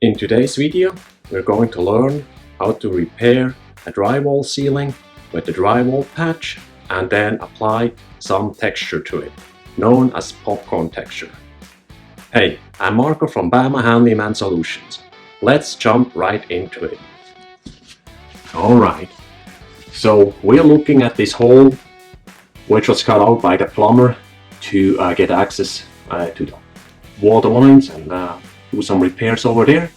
In today's video, we're going to learn how to repair a drywall ceiling with the drywall patch and then apply some texture to it, known as popcorn texture. Hey, I'm Marco from Bama Handyman Solutions. Let's jump right into it. Alright, so we're looking at this hole which was cut out by the plumber to get access to the water lines and do some repairs over there.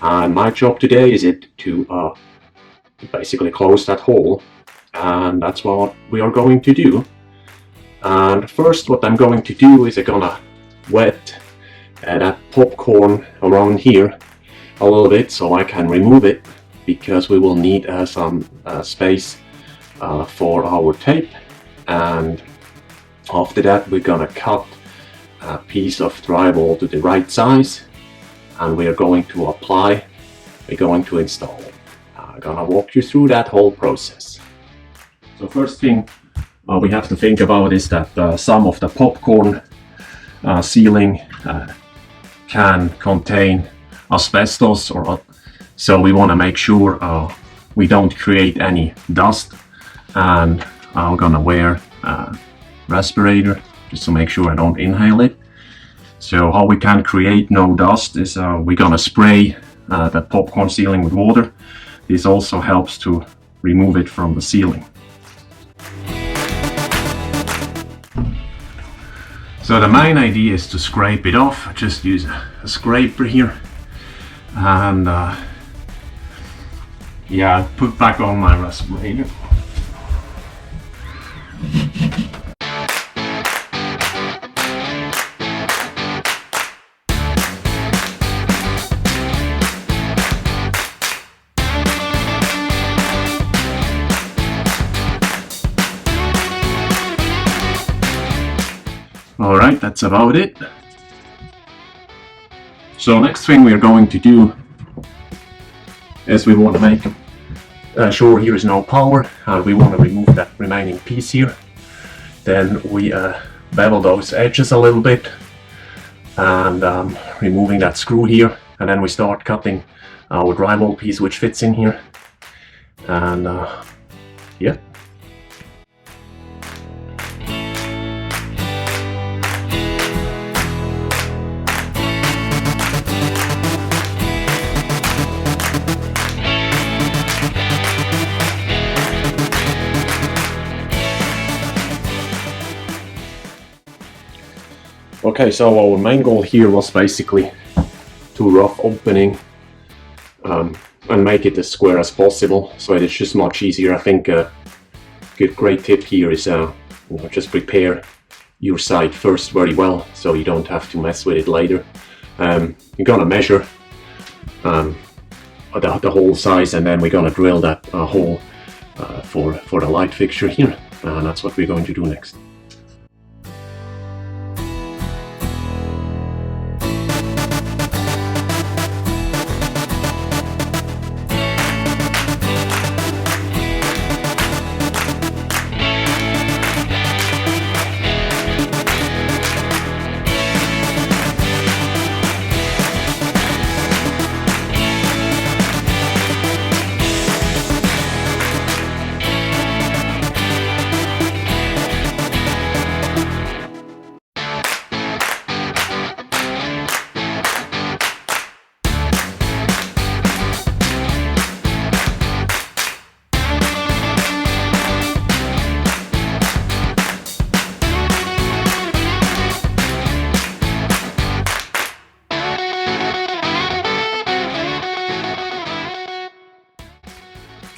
And my job today is to basically close that hole, and that's what we are going to do. And first what I'm going to do is I'm gonna wet that popcorn around here a little bit so I can remove it, because we will need some space for our tape. And after that we're gonna cut a piece of drywall to the right size, and we are going to apply, we're going to install it. I'm gonna walk you through that whole process. So first thing we have to think about is that some of the popcorn ceiling can contain asbestos, so we want to make sure we don't create any dust, and I'm gonna wear a respirator just to make sure I don't inhale it. So how we can create no dust is we're gonna spray the popcorn ceiling with water. This also helps to remove it from the ceiling. So the main idea is to scrape it off. I just use a scraper here, and yeah, put back on my respirator. Alright, that's about it. So next thing we are going to do is we want to make sure here is no power, and we want to remove that remaining piece here. Then we bevel those edges a little bit, and removing that screw here, and then we start cutting our drywall piece which fits in here. And yeah. Okay, so our main goal here was basically to rough opening and make it as square as possible, so it is just much easier. I think a great tip here is just prepare your site first very well so you don't have to mess with it later. You're gonna measure the hole size, and then we're gonna drill that hole for the light fixture here, and that's what we're going to do next.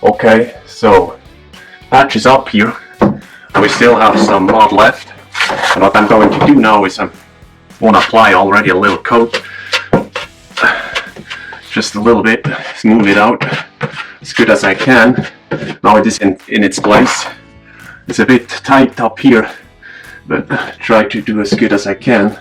Okay, so patch is up here, and we still have some mud left. And what I'm going to do now is I want to apply already a little coat, just a little bit, smooth it out as good as I can. Now it is in its place. It's a bit tight up here, but try to do as good as I can.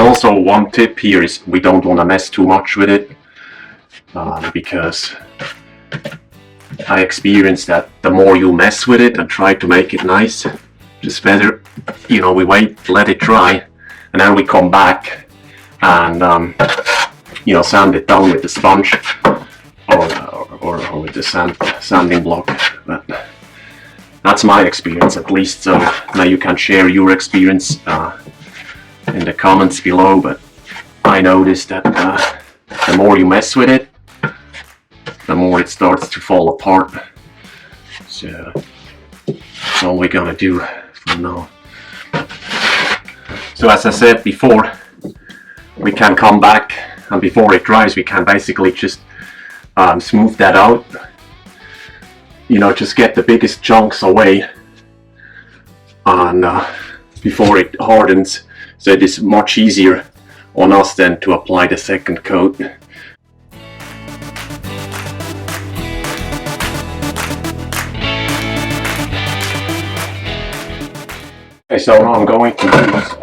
also one tip here is we don't want to mess too much with it, because I experienced that the more you mess with it and try to make it nice, just better, you know, we wait, let it dry, and then we come back and you know, sand it down with the sponge or with the sanding block. But that's my experience, at least. So now you can share your experience in the comments below. But I noticed that the more you mess with it, the more it starts to fall apart. So that's all we're gonna do for now. So as I said before, we can come back, and before it dries we can basically just smooth that out, you know, just get the biggest chunks away, and before it hardens, so it is much easier on us then to apply the second coat. Okay, so now I'm going to use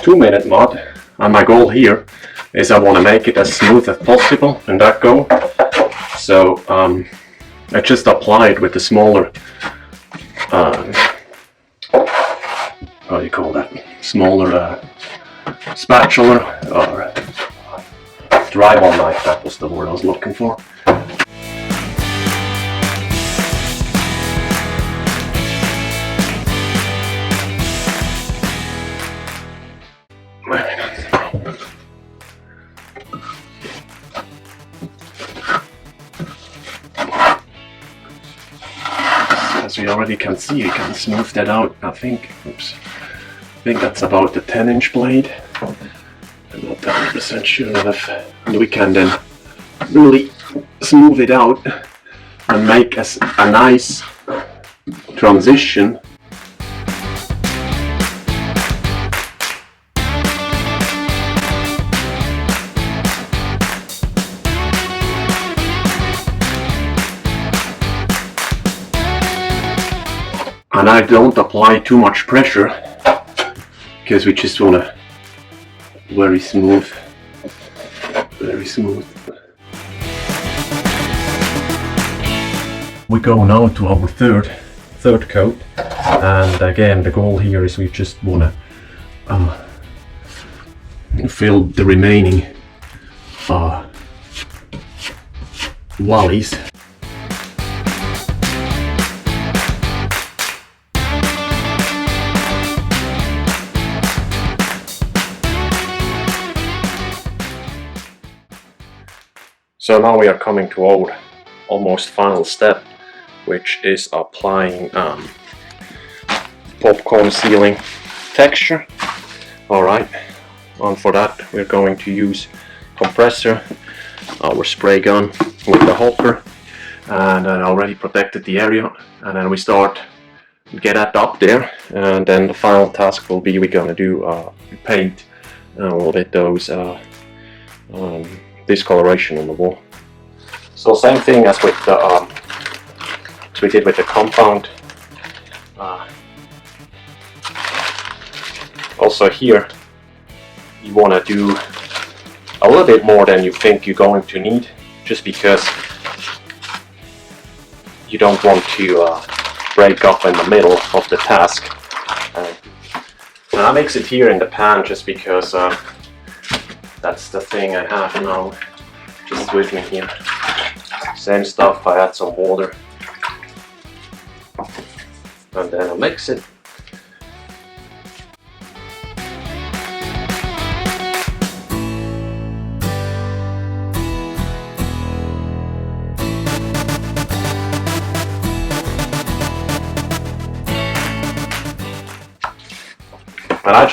2-minute mud, and my goal here is I want to make it as smooth as possible in that go. So I just apply it with the smaller, how do you call that? Smaller spatula or drywall knife. That was the word I was looking for. As we already can see, we can smooth that out. I think that's about the 10-inch blade. I'm not 100% sure enough. And we can then really smooth it out and make a nice transition. And I don't apply too much pressure, because we just want to very smooth. We go now to our third coat, and again the goal here is we just want to fill the remaining valleys. So now we are coming to our almost final step, which is applying popcorn sealing texture. Alright, and for that we're going to use compressor, our spray gun with the hopper, and I already protected the area, and then we get that up there, and then the final task will be we're gonna do paint a little bit those discoloration on the wall. So same thing as with the as we did with the compound. Also here you want to do a little bit more than you think you're going to need, just because you don't want to break up in the middle of the task. And I mix it here in the pan just because that's the thing I have now just with me here. Same stuff, I add some water and then I mix it. And I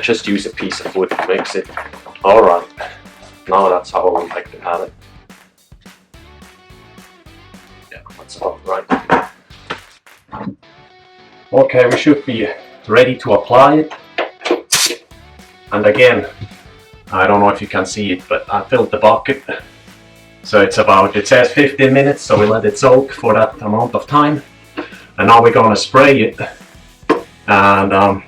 just use a piece of wood to mix it. Alright, now that's how I like to have it. Yeah, that's about right. Okay, we should be ready to apply it. And again, I don't know if you can see it, but I filled the bucket. So it says 15 minutes, so we let it soak for that amount of time. And now we're gonna spray it. And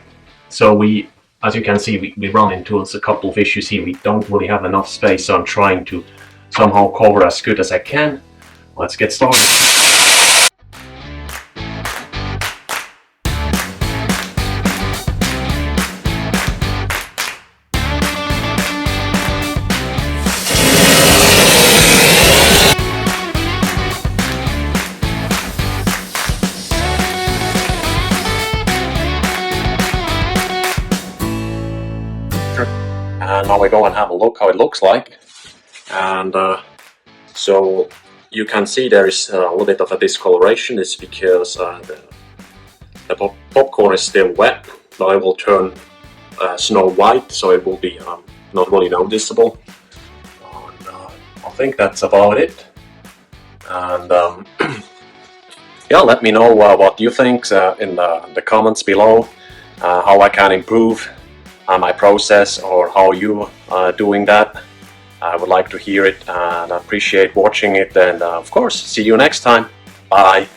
so we as you can see, we run into a couple of issues here. We don't really have enough space, so I'm trying to somehow cover as good as I can. Let's get started. And now we go and have a look how it looks like. And so you can see there is a little bit of a discoloration. It's because the popcorn is still wet, but it will turn snow white, so it will be not really noticeable. And, I think that's about it. And yeah, let me know what you think in the comments below, how I can improve my process, or how you are doing that. I would like to hear it, and I appreciate watching it, and of course, see you next time. Bye.